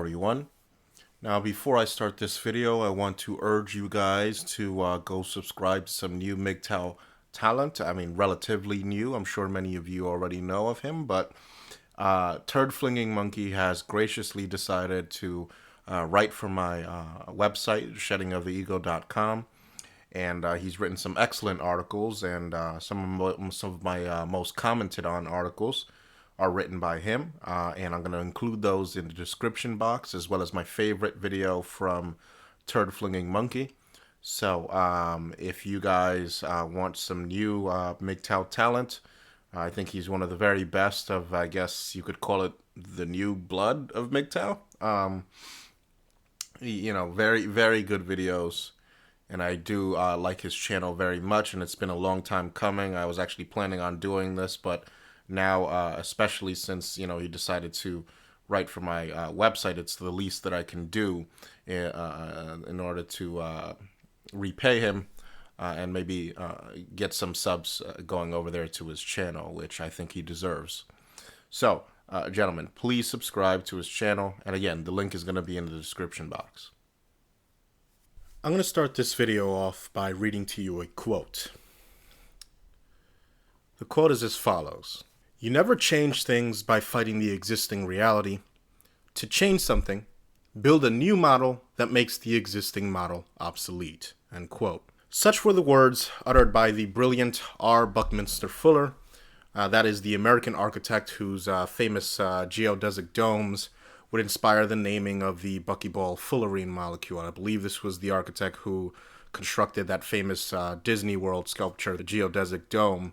41. Now, before I start this video, I want to urge you guys to go subscribe to some new MGTOW talent. I mean, relatively new. I'm sure many of you already know of him, but Turd Flinging Monkey has graciously decided to write for my website, sheddingoftheego.com. And he's written some excellent articles, and some of my most commented on articles are written by him, and I'm going to include those in the description box, as well as my favorite video from Turd Flinging Monkey. So if you guys want some new MGTOW talent, I think he's one of the very best of, I guess you could call it, the new blood of MGTOW. Very, very good videos. And I do like his channel very much, and it's been a long time coming. I was actually planning on doing this, but now, especially since, he decided to write for my website, it's the least that I can do in order to repay him and maybe get some subs going over there to his channel, which I think he deserves. So, gentlemen, please subscribe to his channel. And again, the link is going to be in the description box. I'm going to start this video off by reading to you a quote. The quote is as follows. You never change things by fighting the existing reality. To change something, build a new model that makes the existing model obsolete. End quote. Such were the words uttered by the brilliant R. Buckminster Fuller. That is the American architect whose famous geodesic domes would inspire the naming of the buckyball fullerene molecule. I believe this was the architect who constructed that famous Disney World sculpture, the geodesic dome.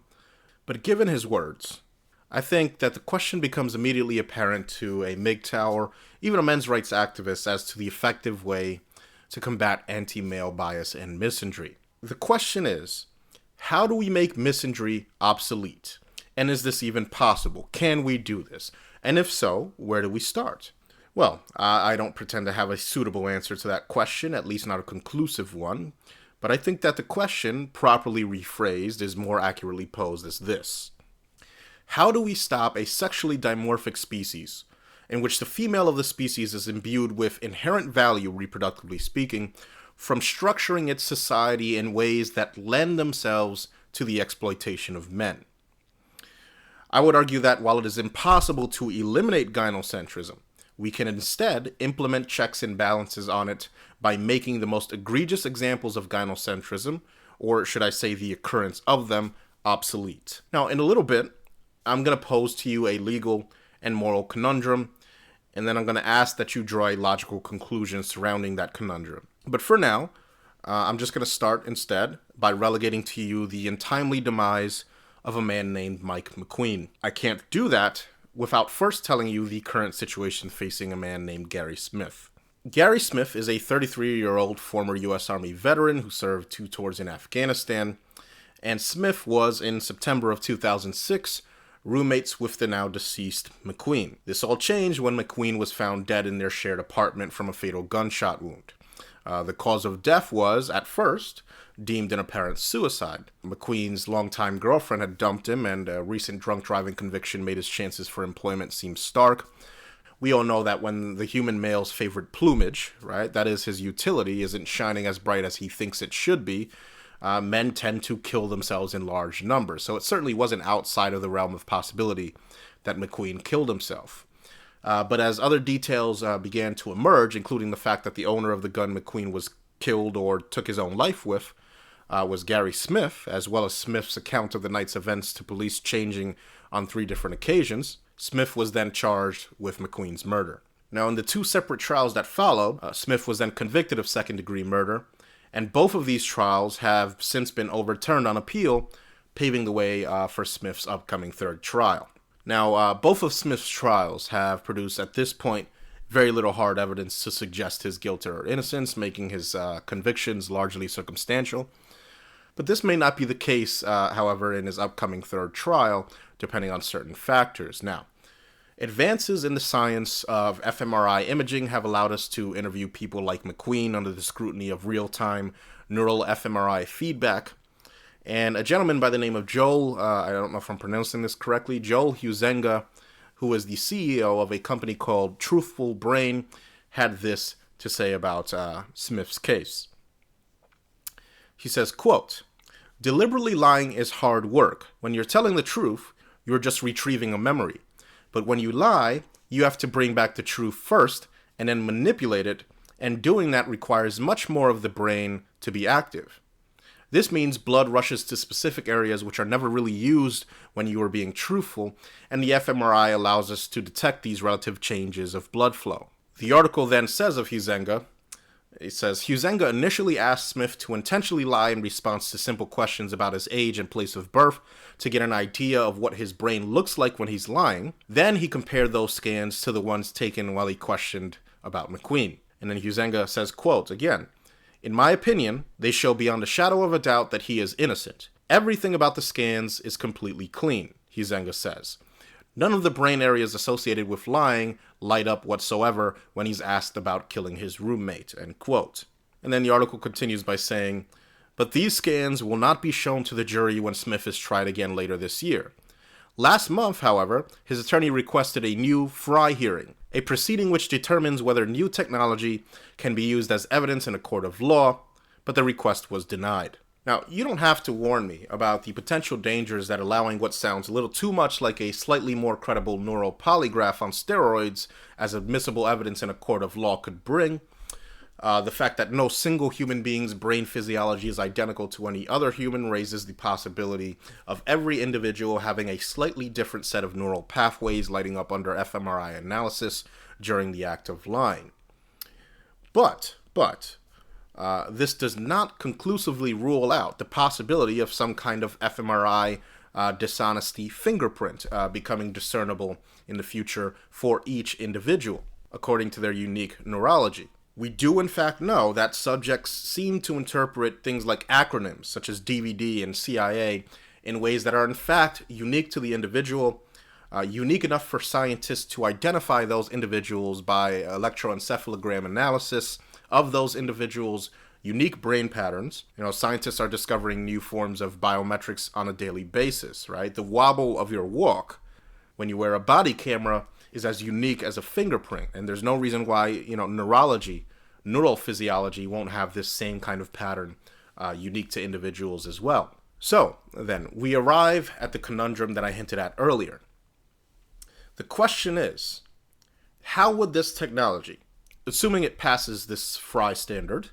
But given his words, I think that the question becomes immediately apparent to a MGTOW or even a men's rights activist as to the effective way to combat anti-male bias and misandry. The question is, how do we make misandry obsolete? And is this even possible? Can we do this? And if so, where do we start? Well, I don't pretend to have a suitable answer to that question, at least not a conclusive one, but I think that the question, properly rephrased, is more accurately posed as this. How do we stop a sexually dimorphic species, in which the female of the species is imbued with inherent value, reproductively speaking, from structuring its society in ways that lend themselves to the exploitation of men? I would argue that while it is impossible to eliminate gynocentrism, we can instead implement checks and balances on it by making the most egregious examples of gynocentrism, or should I say the occurrence of them, obsolete. Now, in a little bit, I'm going to pose to you a legal and moral conundrum, and then I'm going to ask that you draw a logical conclusion surrounding that conundrum. But for now, I'm just going to start instead by relegating to you the untimely demise of a man named Mike McQueen. I can't do that without first telling you the current situation facing a man named Gary Smith. Gary Smith is a 33-year-old former U.S. Army veteran who served 2 tours in Afghanistan, and Smith was, in September of 2006, roommates with the now deceased McQueen. This all changed when McQueen was found dead in their shared apartment from a fatal gunshot wound. The cause of death was, at first, deemed an apparent suicide. McQueen's longtime girlfriend had dumped him, and a recent drunk driving conviction made his chances for employment seem stark. We all know that when the human male's favorite plumage, right, that is his utility, isn't shining as bright as he thinks it should be, men tend to kill themselves in large numbers. So it certainly wasn't outside of the realm of possibility that McQueen killed himself. But as other details began to emerge, including the fact that the owner of the gun McQueen was killed or took his own life with was Gary Smith, as well as Smith's account of the night's events to police changing on 3 different occasions, Smith was then charged with McQueen's murder. Now, in the 2 separate trials that followed, Smith was then convicted of second-degree murder, and both of these trials have since been overturned on appeal, paving the way for Smith's upcoming 3rd trial. Now, both of Smith's trials have produced, at this point, very little hard evidence to suggest his guilt or innocence, making his convictions largely circumstantial. But this may not be the case, however, in his upcoming 3rd trial, depending on certain factors. Now, advances in the science of fMRI imaging have allowed us to interview people like McQueen under the scrutiny of real-time neural fMRI feedback. And a gentleman by the name of Joel, I don't know if I'm pronouncing this correctly, Joel Huizenga, who is the CEO of a company called Truthful Brain, had this to say about Smith's case. He says, quote, "Deliberately lying is hard work. When you're telling the truth, you're just retrieving a memory. But when you lie, you have to bring back the truth first and then manipulate it, and doing that requires much more of the brain to be active. This means blood rushes to specific areas which are never really used when you are being truthful, and the fMRI allows us to detect these relative changes of blood flow." The article then says of Huizenga, it says, "Huizenga initially asked Smith to intentionally lie in response to simple questions about his age and place of birth to get an idea of what his brain looks like when he's lying. Then he compared those scans to the ones taken while he questioned about McQueen." And then Huizenga says, quote, again, "In my opinion, they show beyond a shadow of a doubt that he is innocent. Everything about the scans is completely clean," Huizenga says. "None of the brain areas associated with lying light up whatsoever when he's asked about killing his roommate," end quote. And then the article continues by saying, "But these scans will not be shown to the jury when Smith is tried again later this year. Last month, however, his attorney requested a new Fry hearing, a proceeding which determines whether new technology can be used as evidence in a court of law, but the request was denied." Now, you don't have to warn me about the potential dangers that allowing what sounds a little too much like a slightly more credible neural polygraph on steroids as admissible evidence in a court of law could bring. The fact that no single human being's brain physiology is identical to any other human raises the possibility of every individual having a slightly different set of neural pathways lighting up under fMRI analysis during the act of lying. But, this does not conclusively rule out the possibility of some kind of fMRI dishonesty fingerprint becoming discernible in the future for each individual, according to their unique neurology. We do in fact know that subjects seem to interpret things like acronyms, such as DVD and CIA, in ways that are in fact unique to the individual, unique enough for scientists to identify those individuals by electroencephalogram analysis of those individuals' unique brain patterns. Scientists are discovering new forms of biometrics on a daily basis, right? The wobble of your walk when you wear a body camera is as unique as a fingerprint, and there's no reason why, neural physiology won't have this same kind of pattern unique to individuals as well. So, then, we arrive at the conundrum that I hinted at earlier. The question is, how would this technology, assuming it passes this Fry standard,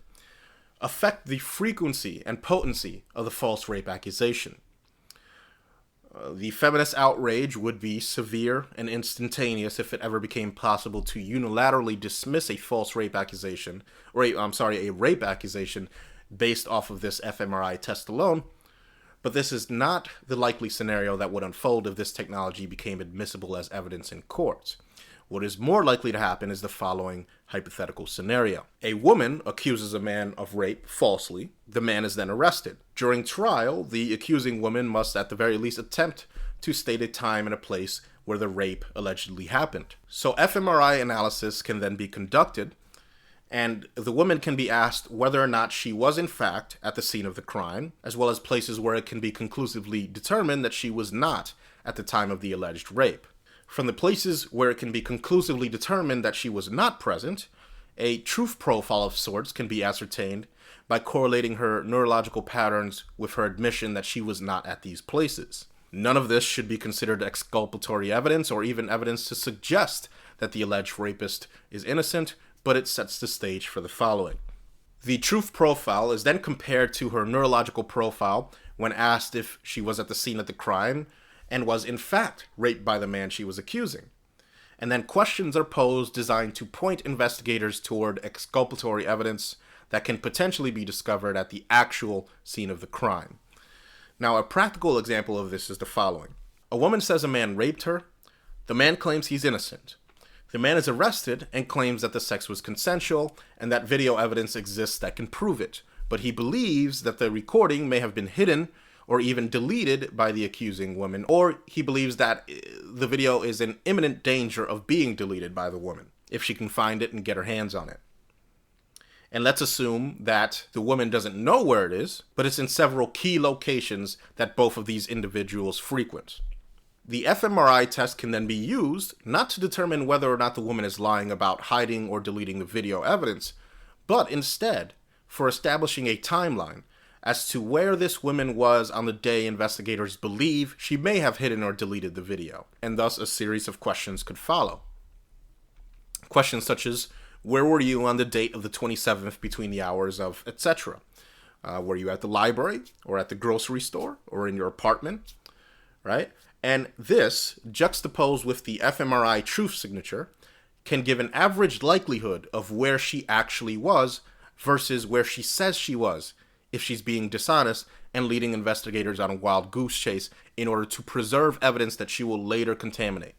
affect the frequency and potency of the false rape accusation? The feminist outrage would be severe and instantaneous if it ever became possible to unilaterally dismiss a false rape accusation, or a rape accusation based off of this fMRI test alone. But this is not the likely scenario that would unfold if this technology became admissible as evidence in court. What is more likely to happen is the following hypothetical scenario. A woman accuses a man of rape falsely. The man is then arrested. During trial, the accusing woman must at the very least attempt to state a time and a place where the rape allegedly happened. So fMRI analysis can then be conducted, and the woman can be asked whether or not she was in fact at the scene of the crime, as well as places where it can be conclusively determined that she was not at the time of the alleged rape. From the places where it can be conclusively determined that she was not present, a truth profile of sorts can be ascertained by correlating her neurological patterns with her admission that she was not at these places. None of this should be considered exculpatory evidence or even evidence to suggest that the alleged rapist is innocent, but it sets the stage for the following. The truth profile is then compared to her neurological profile when asked if she was at the scene of the crime and was in fact raped by the man she was accusing. And then questions are posed designed to point investigators toward exculpatory evidence that can potentially be discovered at the actual scene of the crime. Now, a practical example of this is the following. A woman says a man raped her. The man claims he's innocent. The man is arrested and claims that the sex was consensual and that video evidence exists that can prove it, but he believes that the recording may have been hidden or even deleted by the accusing woman, or he believes that the video is in imminent danger of being deleted by the woman, if she can find it and get her hands on it. And let's assume that the woman doesn't know where it is, but it's in several key locations that both of these individuals frequent. The fMRI test can then be used not to determine whether or not the woman is lying about hiding or deleting the video evidence, but instead for establishing a timeline as to where this woman was on the day investigators believe she may have hidden or deleted the video, and thus a series of questions could follow. Questions such as, where were you on the date of the 27th between the hours of etc.? Were you at the library, or at the grocery store, or in your apartment, right? And this, juxtaposed with the fMRI truth signature, can give an average likelihood of where she actually was versus where she says she was, if she's being dishonest and leading investigators on a wild goose chase in order to preserve evidence that she will later contaminate.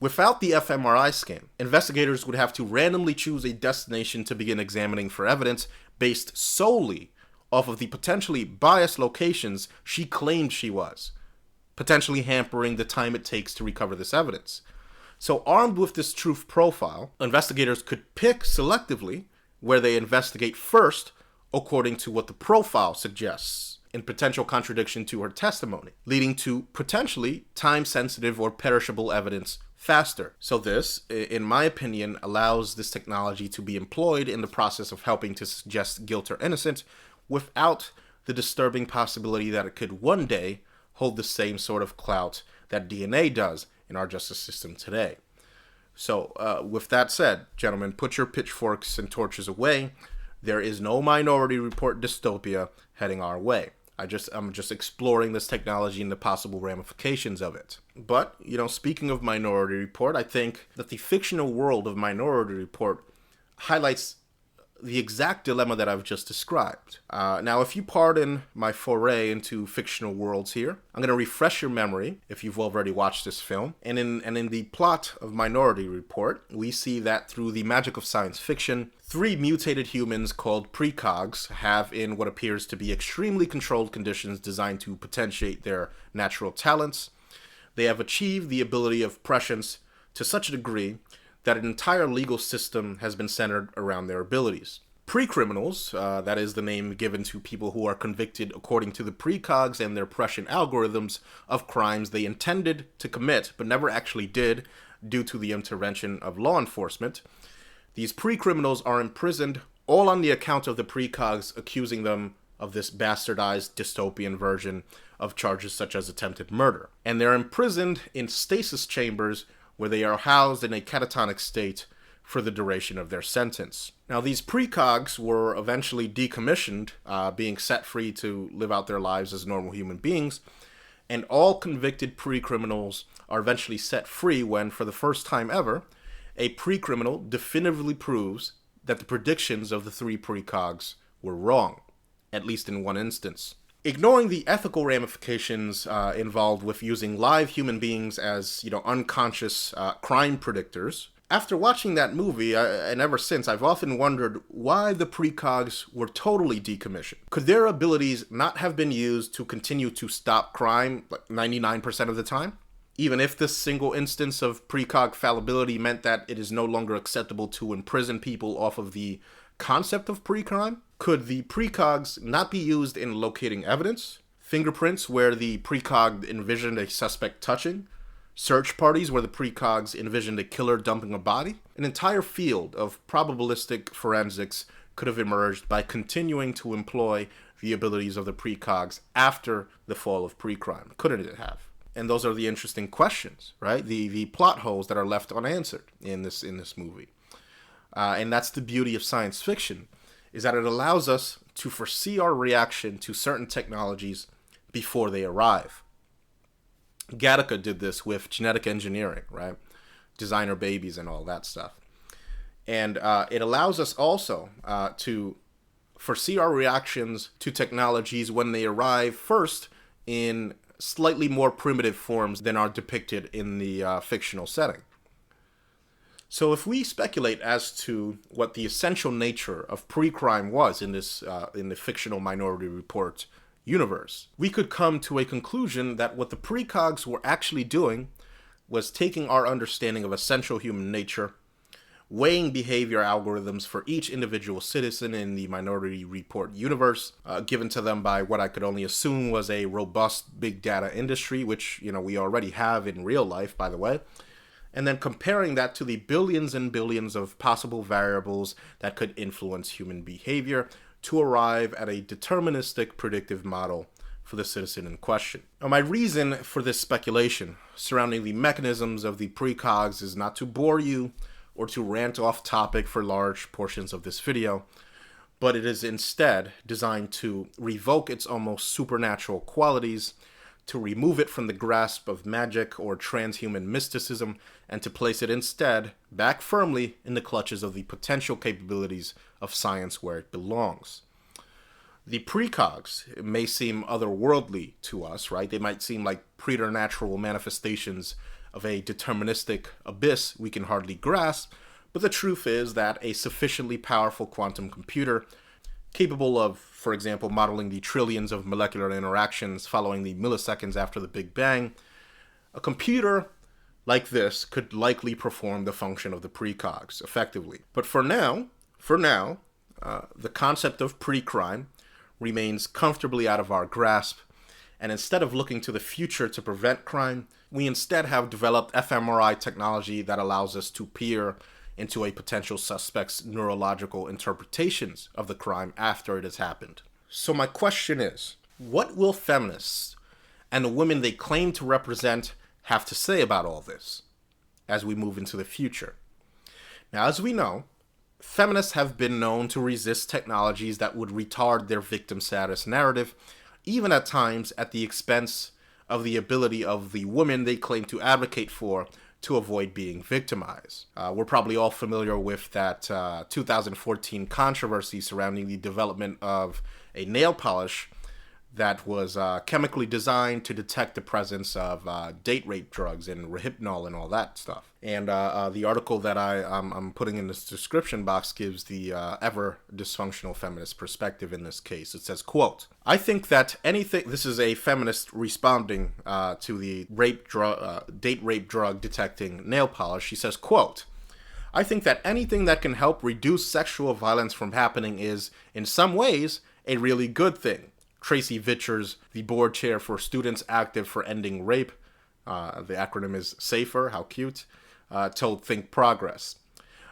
Without the fMRI scan, investigators would have to randomly choose a destination to begin examining for evidence based solely off of the potentially biased locations she claimed she was, potentially hampering the time it takes to recover this evidence. So armed with this truth profile, investigators could pick selectively where they investigate first according to what the profile suggests, in potential contradiction to her testimony, leading to potentially time-sensitive or perishable evidence faster. So this, in my opinion, allows this technology to be employed in the process of helping to suggest guilt or innocence without the disturbing possibility that it could one day hold the same sort of clout that DNA does in our justice system today. So with that said, gentlemen, put your pitchforks and torches away. There is no Minority Report dystopia heading our way. I'm just exploring this technology and the possible ramifications of it. But, speaking of Minority Report, I think that the fictional world of Minority Report highlights the exact dilemma that I've just described. Now, if you pardon my foray into fictional worlds here, I'm going to refresh your memory if you've already watched this film. And in the plot of Minority Report, we see that through the magic of science fiction, 3 mutated humans called precogs have, in what appears to be extremely controlled conditions designed to potentiate their natural talents, they have achieved the ability of prescience to such a degree that an entire legal system has been centered around their abilities. Pre-criminals, that is the name given to people who are convicted according to the precogs and their prescient algorithms of crimes they intended to commit but never actually did due to the intervention of law enforcement. These pre-criminals are imprisoned all on the account of the precogs accusing them of this bastardized dystopian version of charges such as attempted murder. And they're imprisoned in stasis chambers where they are housed in a catatonic state for the duration of their sentence. Now, these precogs were eventually decommissioned, being set free to live out their lives as normal human beings, and all convicted pre-criminals are eventually set free when, for the first time ever, a pre-criminal definitively proves that the predictions of the 3 precogs were wrong, at least in one instance. Ignoring the ethical ramifications involved with using live human beings as, unconscious crime predictors, after watching that movie, and ever since, I've often wondered why the precogs were totally decommissioned. Could their abilities not have been used to continue to stop crime like 99% of the time? Even if this single instance of precog fallibility meant that it is no longer acceptable to imprison people off of the concept of pre-crime? Could the precogs not be used in locating evidence? Fingerprints where the precog envisioned a suspect touching? Search parties where the precogs envisioned a killer dumping a body? An entire field of probabilistic forensics could have emerged by continuing to employ the abilities of the precogs after the fall of pre-crime, couldn't it have? And those are the interesting questions, right? The plot holes that are left unanswered in this movie. And that's the beauty of science fiction, is that it allows us to foresee our reaction to certain technologies before they arrive. Gattaca did this with genetic engineering, right? Designer babies and all that stuff. And it allows us also to foresee our reactions to technologies when they arrive first in slightly more primitive forms than are depicted in the fictional setting. So if we speculate as to what the essential nature of pre-crime was in the fictional Minority Report universe, we could come to a conclusion that what the precogs were actually doing was taking our understanding of essential human nature, weighing behavior algorithms for each individual citizen in the Minority Report universe, given to them by what I could only assume was a robust big data industry, which, we already have in real life, by the way. And then comparing that to the billions and billions of possible variables that could influence human behavior to arrive at a deterministic predictive model for the citizen in question. Now, my reason for this speculation surrounding the mechanisms of the precogs is not to bore you or to rant off topic for large portions of this video, but it is instead designed to revoke its almost supernatural qualities, to remove it from the grasp of magic or transhuman mysticism, and to place it instead back firmly in the clutches of the potential capabilities of science where it belongs. The precogs may seem otherworldly to us, right? They might seem like preternatural manifestations of a deterministic abyss we can hardly grasp, but the truth is that a sufficiently powerful quantum computer, capable of, for example, modeling the trillions of molecular interactions following the milliseconds after the Big Bang, a computer like this could likely perform the function of the precogs effectively. But for now, the concept of PreCrime remains comfortably out of our grasp, and instead of looking to the future to prevent crime, we instead have developed fMRI technology that allows us to peer into a potential suspect's neurological interpretations of the crime after it has happened. So my question is, what will feminists and the women they claim to represent have to say about all this as we move into the future? Now, as we know, feminists have been known to resist technologies that would retard their victim status narrative, even at times at the expense of the ability of the women they claim to advocate for to avoid being victimized. We're probably all familiar with that 2014 controversy surrounding the development of a nail polish that was chemically designed to detect the presence of date rape drugs and Rohypnol and all that stuff. And the article that I'm putting in this description box gives the ever dysfunctional feminist perspective in this case. It says, quote, "I think that anything," this is a feminist responding to the date rape drug detecting nail polish. She says, quote, "I think that anything that can help reduce sexual violence from happening is, in some ways, a really good thing." Tracy Vichers, the board chair for Students Active for Ending Rape, the acronym is SAFER, how cute, told Think Progress.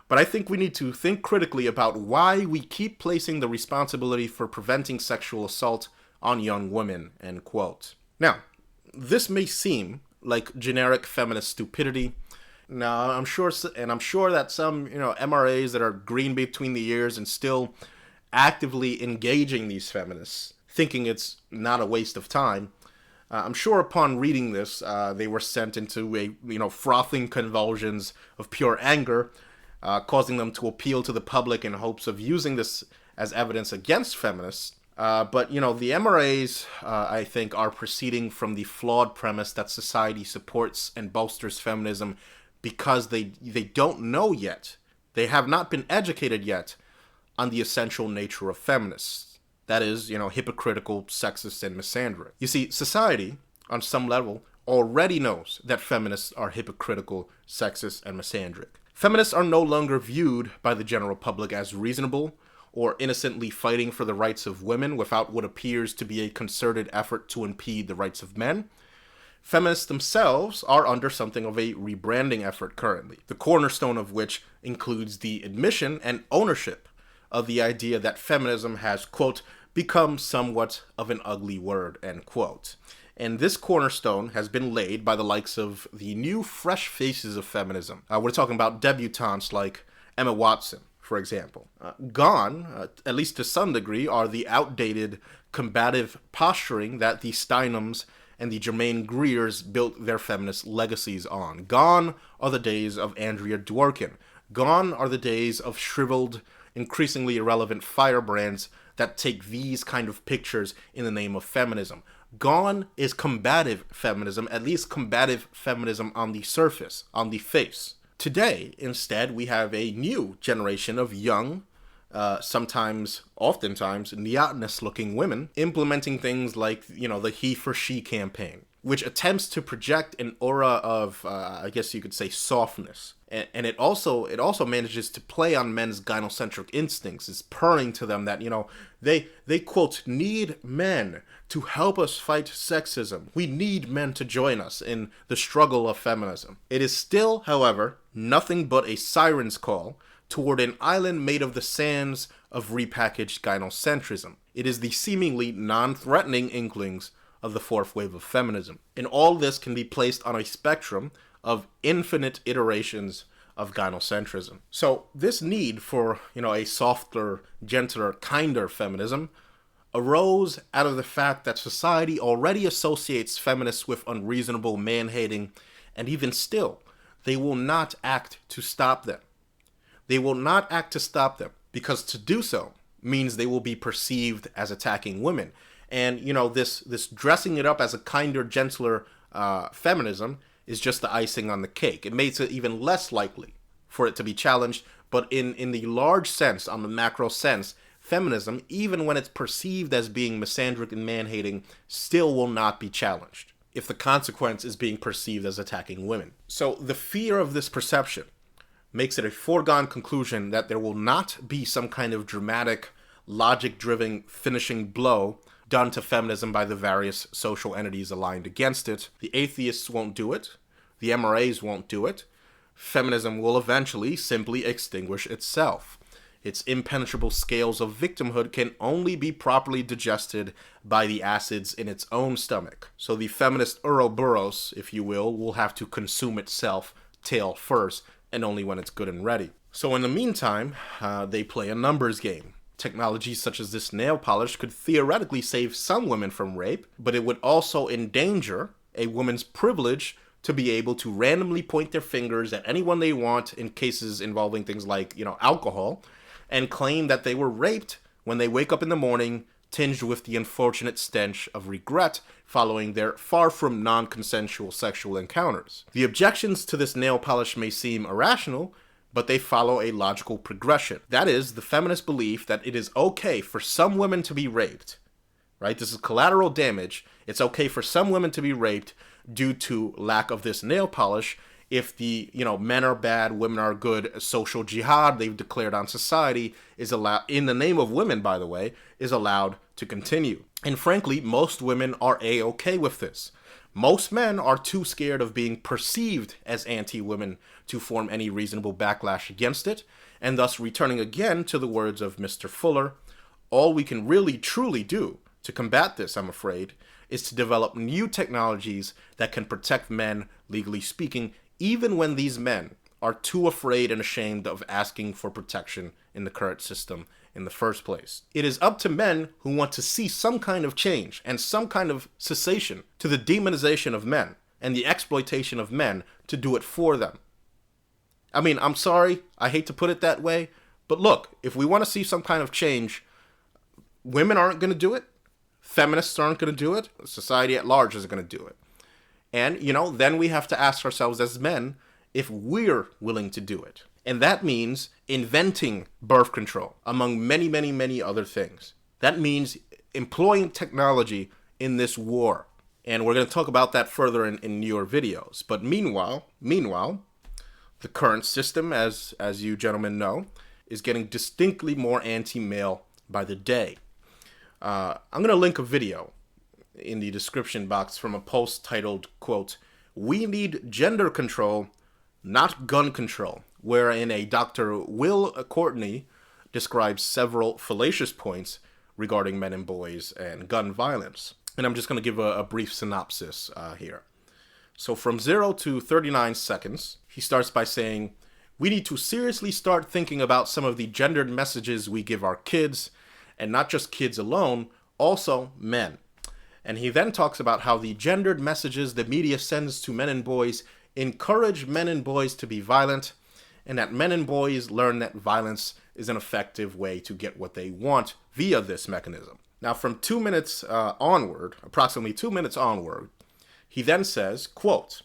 But I think we need to think critically about why we keep placing the responsibility for preventing sexual assault on young women, end quote. Now, this may seem like generic feminist stupidity. Now, I'm sure that some, MRAs that are green between the ears and still actively engaging these feminists, thinking it's not a waste of time. I'm sure upon reading this, they were sent into a, frothing convulsions of pure anger, causing them to appeal to the public in hopes of using this as evidence against feminists. But the MRAs, I think, are proceeding from the flawed premise that society supports and bolsters feminism because they don't know yet. They have not been educated yet on the essential nature of feminists. That is, hypocritical, sexist, and misandric. You see, society, on some level, already knows that feminists are hypocritical, sexist, and misandric. Feminists are no longer viewed by the general public as reasonable or innocently fighting for the rights of women without what appears to be a concerted effort to impede the rights of men. Feminists themselves are under something of a rebranding effort currently, the cornerstone of which includes the admission and ownership of the idea that feminism has, quote, become somewhat of an ugly word, end quote. And this cornerstone has been laid by the likes of the new fresh faces of feminism. We're talking about debutantes like Emma Watson, for example. Gone, at least to some degree, are the outdated combative posturing that the Steinhams and the Germaine Greers built their feminist legacies on. Gone are the days of Andrea Dworkin. Gone are the days of shriveled, increasingly irrelevant firebrands that take these kind of pictures in the name of feminism. Gone is combative feminism, at least combative feminism on the surface, on the face. Today, instead, we have a new generation of young, oftentimes, neotenous-looking women implementing things like, the He for She campaign, which attempts to project an aura of, I guess you could say, softness, And it also manages to play on men's gynocentric instincts. It's purring to them that, they quote, need men to help us fight sexism. We need men to join us in the struggle of feminism. It is still, however, nothing but a siren's call toward an island made of the sands of repackaged gynocentrism. It is the seemingly non-threatening inklings of the fourth wave of feminism. And all this can be placed on a spectrum of infinite iterations of gynocentrism. So this need for, a softer, gentler, kinder feminism arose out of the fact that society already associates feminists with unreasonable man-hating, and even still, they will not act to stop them. They will not act to stop them, because to do so means they will be perceived as attacking women. And, this dressing it up as a kinder, gentler feminism is just the icing on the cake. It makes it even less likely for it to be challenged, but in the large sense, on the macro sense, feminism, even when it's perceived as being misandric and man-hating, still will not be challenged if the consequence is being perceived as attacking women. So the fear of this perception makes it a foregone conclusion that there will not be some kind of dramatic, logic-driven finishing blow done to feminism by the various social entities aligned against it. The atheists won't do it. The MRAs won't do it. Feminism will eventually simply extinguish itself. Its impenetrable scales of victimhood can only be properly digested by the acids in its own stomach. So the feminist Ouroboros, if you will have to consume itself tail first, and only when it's good and ready. So in the meantime, they play a numbers game. Technologies such as this nail polish could theoretically save some women from rape, but it would also endanger a woman's privilege to be able to randomly point their fingers at anyone they want in cases involving things like, alcohol, and claim that they were raped when they wake up in the morning, tinged with the unfortunate stench of regret following their far from non-consensual sexual encounters. The objections to this nail polish may seem irrational, but they follow a logical progression. That is, the feminist belief that it is okay for some women to be raped, right? This is collateral damage. It's okay for some women to be raped due to lack of this nail polish if the, men are bad, women are good, social jihad they've declared on society is allowed, in the name of women, by the way, is allowed to continue. And frankly, most women are A-okay with this. Most men are too scared of being perceived as anti-women to form any reasonable backlash against it, and thus, returning again to the words of Mr. Fuller, all we can really truly do to combat this, I'm afraid, is to develop new technologies that can protect men, legally speaking, even when these men are too afraid and ashamed of asking for protection in the current system in the first place. It is up to men who want to see some kind of change and some kind of cessation to the demonization of men and the exploitation of men to do it for them. I mean, I'm sorry, I hate to put it that way, but look, if we want to see some kind of change, women aren't going to do it, feminists aren't going to do it, society at large isn't going to do it. And, then we have to ask ourselves as men if we're willing to do it. And that means inventing birth control, among many, many, many other things. That means employing technology in this war. And we're going to talk about that further in newer videos. But meanwhile, the current system, as you gentlemen know, is getting distinctly more anti-male by the day. I'm going to link a video in the description box from a post titled, quote, "We need gender control, not gun control," wherein a Dr. Will Courtney describes several fallacious points regarding men and boys and gun violence. And I'm just going to give a brief synopsis here. So from 0 to 39 seconds, he starts by saying, "We need to seriously start thinking about some of the gendered messages we give our kids, and not just kids alone, also men." And he then talks about how the gendered messages the media sends to men and boys encourage men and boys to be violent, and that men and boys learn that violence is an effective way to get what they want via this mechanism. Now, from 2 minutes onward, approximately 2 minutes onward, he then says, quote,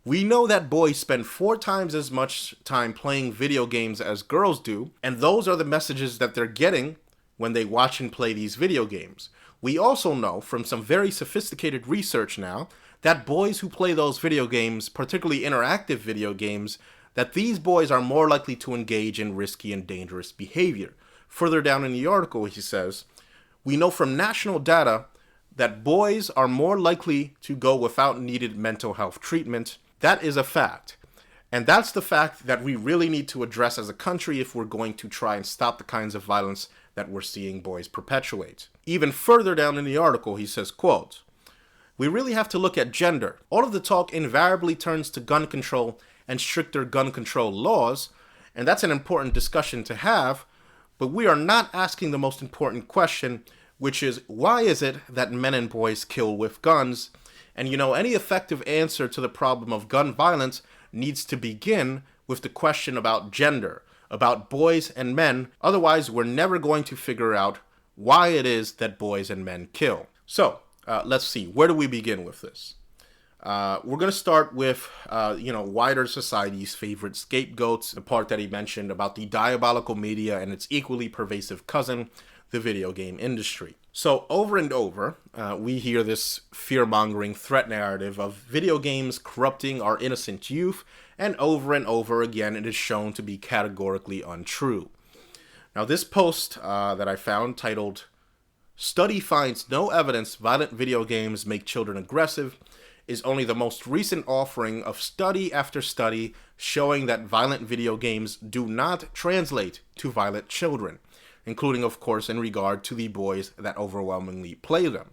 "We know that boys spend 4 times as much time playing video games as girls do, and those are the messages that they're getting when they watch and play these video games. We also know from some very sophisticated research now that boys who play those video games, particularly interactive video games, that these boys are more likely to engage in risky and dangerous behavior. Further down in the article, he says, we know from national data that boys are more likely to go without needed mental health treatment. That is a fact. And that's the fact that we really need to address as a country if we're going to try and stop the kinds of violence that we're seeing boys perpetuate. Even further down in the article, he says, quote, we really have to look at gender. All of the talk invariably turns to gun control and stricter gun control laws, and that's an important discussion to have, but we are not asking the most important question, which is, why is it that men and boys kill with guns? And any effective answer to the problem of gun violence needs to begin with the question about gender, about boys and men. Otherwise, we're never going to figure out why it is that boys and men kill. So, let's see. Where do we begin with this? We're going to start with, wider society's favorite scapegoats, the part that he mentioned about the diabolical media and its equally pervasive cousin, the video game industry. So over and over, we hear this fear-mongering threat narrative of video games corrupting our innocent youth, and over again it is shown to be categorically untrue. Now this post that I found titled, Study Finds No Evidence Violent Video Games Make Children Aggressive, is only the most recent offering of study after study showing that violent video games do not translate to violent children, including, of course, in regard to the boys that overwhelmingly play them.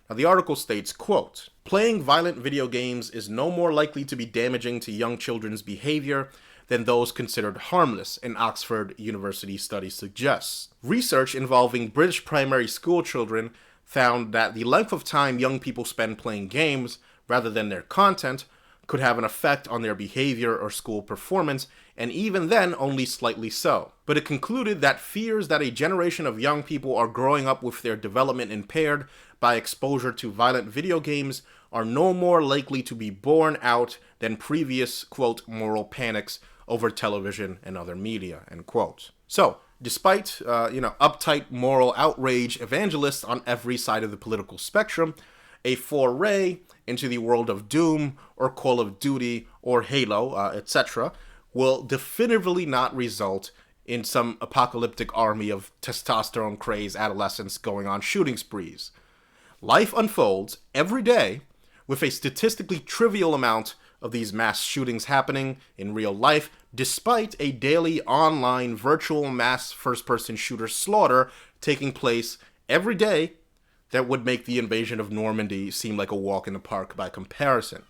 Now, the article states, quote, playing violent video games is no more likely to be damaging to young children's behavior than those considered harmless, an Oxford University study suggests. Research involving British primary school children found that the length of time young people spend playing games, rather than their content, could have an effect on their behavior or school performance, and even then only slightly so. But it concluded that fears that a generation of young people are growing up with their development impaired by exposure to violent video games are no more likely to be borne out than previous, quote, moral panics over television and other media, end quote. So, despite, uptight moral outrage evangelists on every side of the political spectrum, a foray into the world of Doom or Call of Duty or Halo, etc., will definitively not result in some apocalyptic army of testosterone-crazed adolescents going on shooting sprees. Life unfolds every day with a statistically trivial amount of these mass shootings happening in real life, despite a daily online virtual mass first-person shooter slaughter taking place every day that would make the invasion of Normandy seem like a walk in the park by comparison.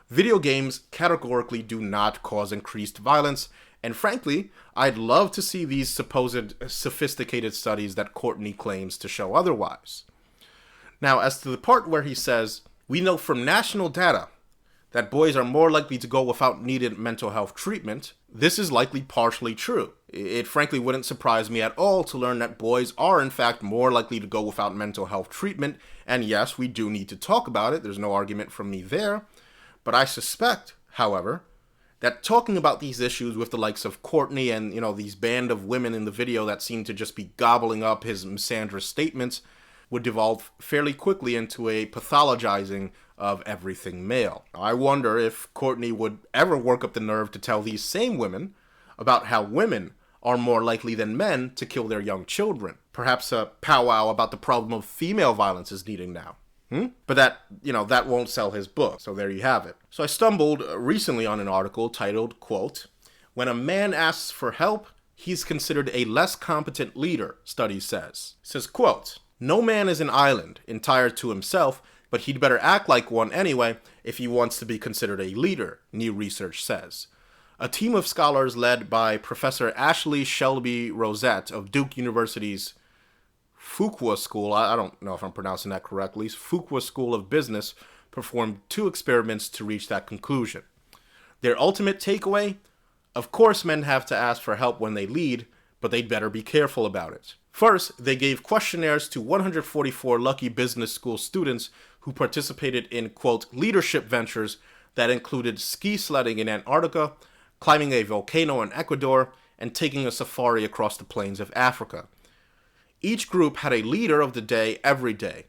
Video games categorically do not cause increased violence, and frankly, I'd love to see these supposed sophisticated studies that Courtney claims to show otherwise. Now, as to the part where he says, we know from national data that boys are more likely to go without needed mental health treatment, this is likely partially true. It frankly wouldn't surprise me at all to learn that boys are in fact more likely to go without mental health treatment, and yes, we do need to talk about it, there's no argument from me there, but I suspect, however, that talking about these issues with the likes of Courtney and, these band of women in the video that seem to just be gobbling up his misandrous statements would devolve fairly quickly into a pathologizing of everything male. I wonder if Courtney would ever work up the nerve to tell these same women about how women are more likely than men to kill their young children. Perhaps a powwow about the problem of female violence is needed now. But that won't sell his book, so there you have it. So I stumbled recently on an article titled, quote, when a man asks for help, he's considered a less competent leader, study says. It says, quote, no man is an island, entire to himself, but he'd better act like one anyway if he wants to be considered a leader, new research says. A team of scholars led by Professor Ashley Shelby Rosette of Duke University's Fuqua School, I don't know if I'm pronouncing that correctly, Fuqua School of Business, performed 2 experiments to reach that conclusion. Their ultimate takeaway? Of course men have to ask for help when they lead, but they'd better be careful about it. First, they gave questionnaires to 144 lucky business school students who participated in, quote, leadership ventures that included ski sledding in Antarctica, climbing a volcano in Ecuador, and taking a safari across the plains of Africa. Each group had a leader of the day every day.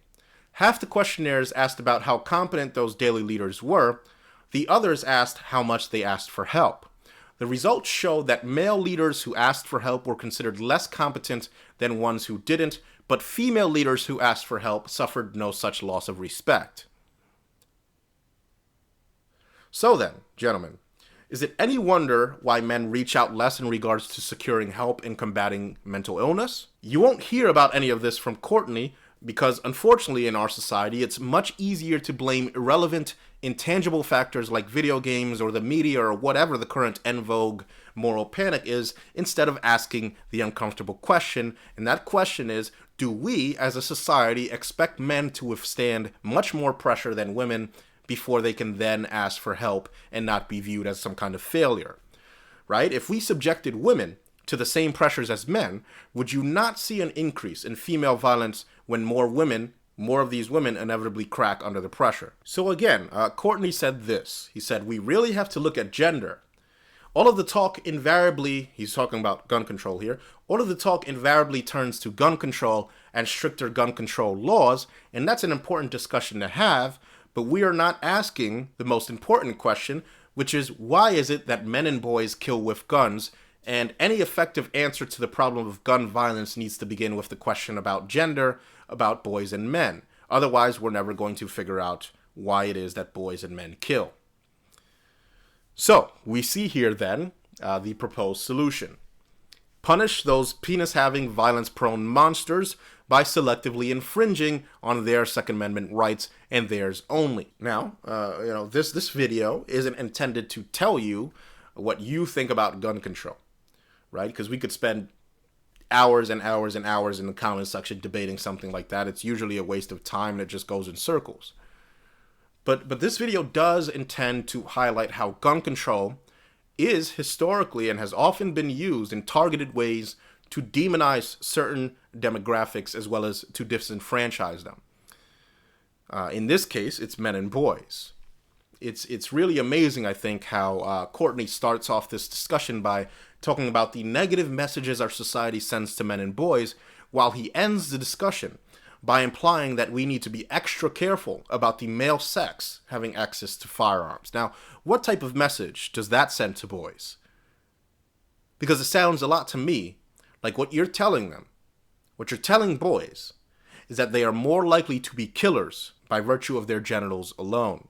Half the questionnaires asked about how competent those daily leaders were. The others asked how much they asked for help. The results show that male leaders who asked for help were considered less competent than ones who didn't, but female leaders who asked for help suffered no such loss of respect. So then, gentlemen, is it any wonder why men reach out less in regards to securing help in combating mental illness? You won't hear about any of this from Courtney because, unfortunately, in our society, it's much easier to blame irrelevant, intangible factors like video games or the media or whatever the current en vogue moral panic is, instead of asking the uncomfortable question. And that question is, do we, as a society, expect men to withstand much more pressure than women before they can then ask for help and not be viewed as some kind of failure, right? If we subjected women to the same pressures as men, would you not see an increase in female violence when more of these women inevitably crack under the pressure? So again, Courtney said this. He said, we really have to look at gender. All of the talk invariably, he's talking about gun control here, all of the talk invariably turns to gun control and stricter gun control laws, and that's an important discussion to have, but we are not asking the most important question, which is, why is it that men and boys kill with guns? And any effective answer to the problem of gun violence needs to begin with the question about gender, about boys and men. Otherwise, we're never going to figure out why it is that boys and men kill. So, we see here then the proposed solution. Punish those penis-having, violence-prone monsters by selectively infringing on their Second Amendment rights and theirs only. Now, this video isn't intended to tell you what you think about gun control, right? Because we could spend hours and hours and hours in the comment section debating something like that. It's usually a waste of time that just goes in circles. But this video does intend to highlight how gun control is historically and has often been used in targeted ways to demonize certain demographics as well as to disenfranchise them. In this case, it's men and boys. It's really amazing, I think, how Courtney starts off this discussion by talking about the negative messages our society sends to men and boys, while he ends the discussion by implying that we need to be extra careful about the male sex having access to firearms. Now, what type of message does that send to boys? Because it sounds a lot to me like what you're telling them, what you're telling boys, is that they are more likely to be killers by virtue of their genitals alone.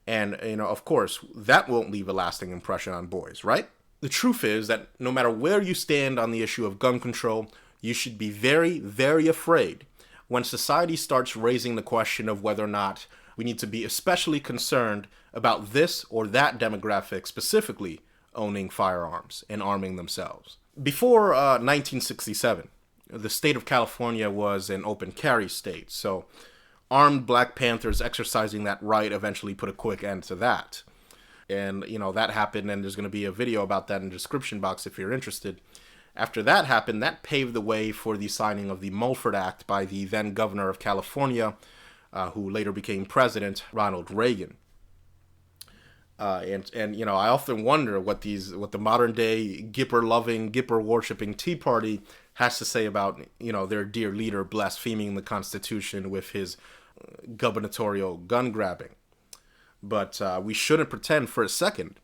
And, of course, that won't leave a lasting impression on boys, right? The truth is that no matter where you stand on the issue of gun control, you should be very, very afraid when society starts raising the question of whether or not we need to be especially concerned about this or that demographic specifically owning firearms and arming themselves. Before 1967, the state of California was an open carry state, so armed Black Panthers exercising that right eventually put a quick end to that. And, that happened, and there's going to be a video about that in the description box if you're interested. After that happened, that paved the way for the signing of the Mulford Act by the then governor of California, who later became president, Ronald Reagan. And I often wonder what the modern day Gipper-loving, Gipper-worshipping Tea Party has to say about, their dear leader blaspheming the Constitution with his gubernatorial gun grabbing. But we shouldn't pretend for a second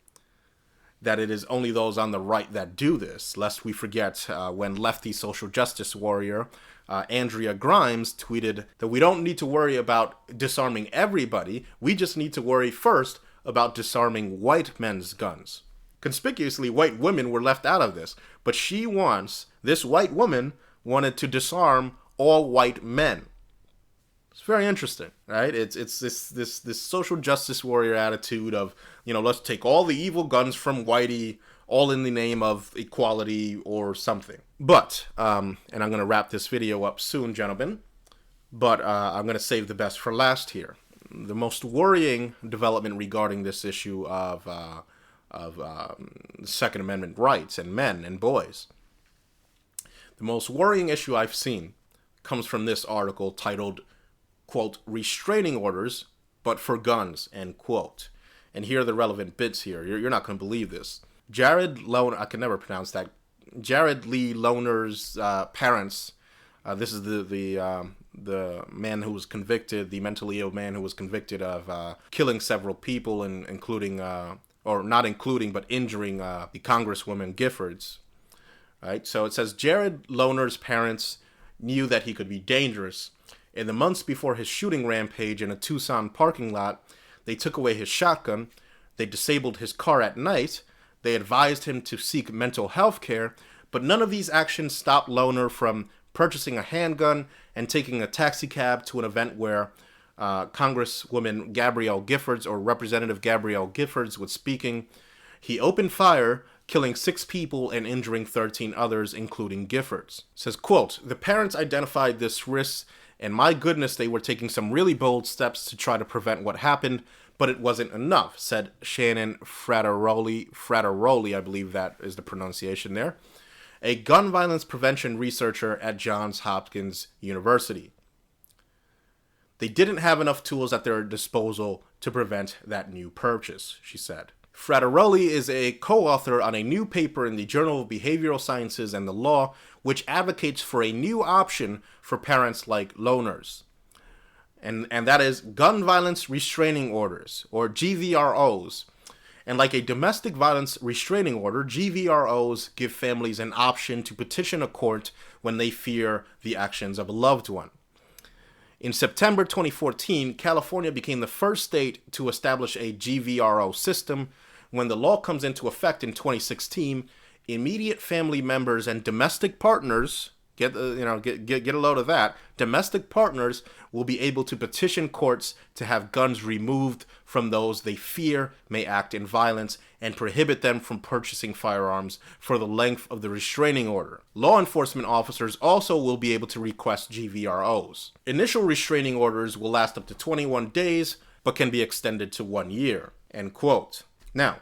that it is only those on the right that do this, lest we forget when lefty social justice warrior Andrea Grimes tweeted that we don't need to worry about disarming everybody, we just need to worry first about disarming white men's guns. Conspicuously, white women were left out of this, but this white woman wanted to disarm all white men. It's very interesting, right? It's this social justice warrior attitude of, let's take all the evil guns from whitey, all in the name of equality or something. But, and I'm going to wrap this video up soon, gentlemen, but I'm going to save the best for last here. The most worrying development regarding this issue of Second Amendment rights and men and boys. The most worrying issue I've seen comes from this article titled, quote, "Restraining Orders, but for Guns," end quote. And here are the relevant bits here. You're not going to believe this. Jared Lee Lohner's parents, this is the man who was convicted, the mentally ill man who was convicted of killing several people, including or not including, but injuring the Congresswoman Giffords. Right? So it says Jared Lohner's parents knew that he could be dangerous. In the months before his shooting rampage in a Tucson parking lot, they took away his shotgun, they disabled his car at night, they advised him to seek mental health care, but none of these actions stopped Lohner from purchasing a handgun and taking a taxi cab to an event where Congresswoman Gabrielle Giffords, or Representative Gabrielle Giffords, was speaking. He opened fire, killing 6 people and injuring 13 others, including Giffords. It says, quote, "The parents identified this risk, and my goodness, they were taking some really bold steps to try to prevent what happened, but it wasn't enough," said Shannon Frattaroli, I believe that is the pronunciation there, a gun violence prevention researcher at Johns Hopkins University. They didn't have enough tools at their disposal to prevent that new purchase, she said. Frattaroli is a co-author on a new paper in the Journal of Behavioral Sciences and the Law, which advocates for a new option for parents like Lohner's. And that is gun violence restraining orders, or GVROs. And like a domestic violence restraining order, GVROs give families an option to petition a court when they fear the actions of a loved one. In September 2014, California became the first state to establish a GVRO system. When the law comes into effect in 2016, immediate family members and domestic partners, get a load of that, domestic partners will be able to petition courts to have guns removed from those they fear may act in violence and prohibit them from purchasing firearms for the length of the restraining order. Law enforcement officers also will be able to request GVROs. Initial restraining orders will last up to 21 days, but can be extended to 1 year, end quote. Now,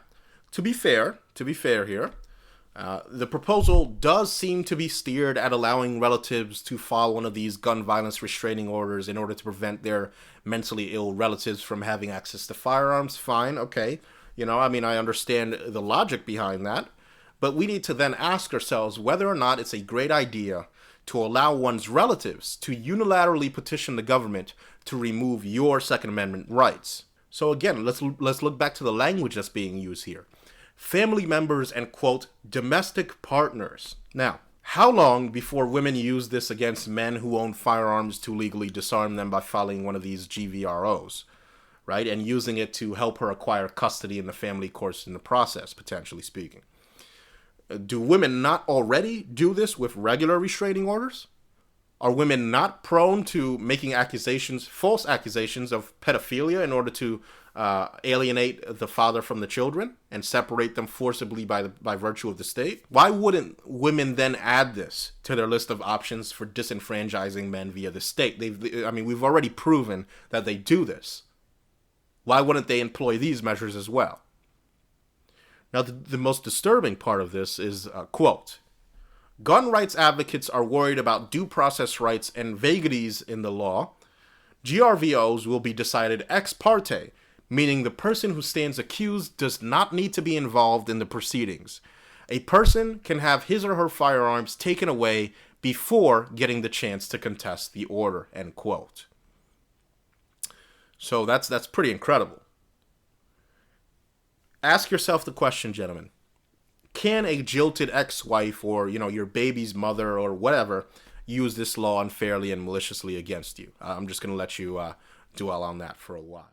to be fair here, the proposal does seem to be steered at allowing relatives to file one of these gun violence restraining orders in order to prevent their mentally ill relatives from having access to firearms. Fine, okay. I understand the logic behind that, but we need to then ask ourselves whether or not it's a great idea to allow one's relatives to unilaterally petition the government to remove your Second Amendment rights. So again, let's look back to the language that's being used here. Family members and, quote, domestic partners. Now, how long before women use this against men who own firearms to legally disarm them by filing one of these GVROs, right? And using it to help her acquire custody in the family courts in the process, potentially speaking. Do women not already do this with regular restraining orders? Are women not prone to making false accusations of pedophilia in order to alienate the father from the children and separate them forcibly by virtue of the state? Why wouldn't women then add this to their list of options for disenfranchising men via the state? We've already proven that they do this. Why wouldn't they employ these measures as well? Now, the most disturbing part of this is, quote, gun rights advocates are worried about due process rights and vagaries in the law. GRVOs will be decided ex parte, meaning the person who stands accused does not need to be involved in the proceedings. A person can have his or her firearms taken away before getting the chance to contest the order, end quote. So that's pretty incredible. Ask yourself the question, gentlemen. Can a jilted ex-wife or, your baby's mother or whatever use this law unfairly and maliciously against you? I'm just going to let you dwell on that for a while.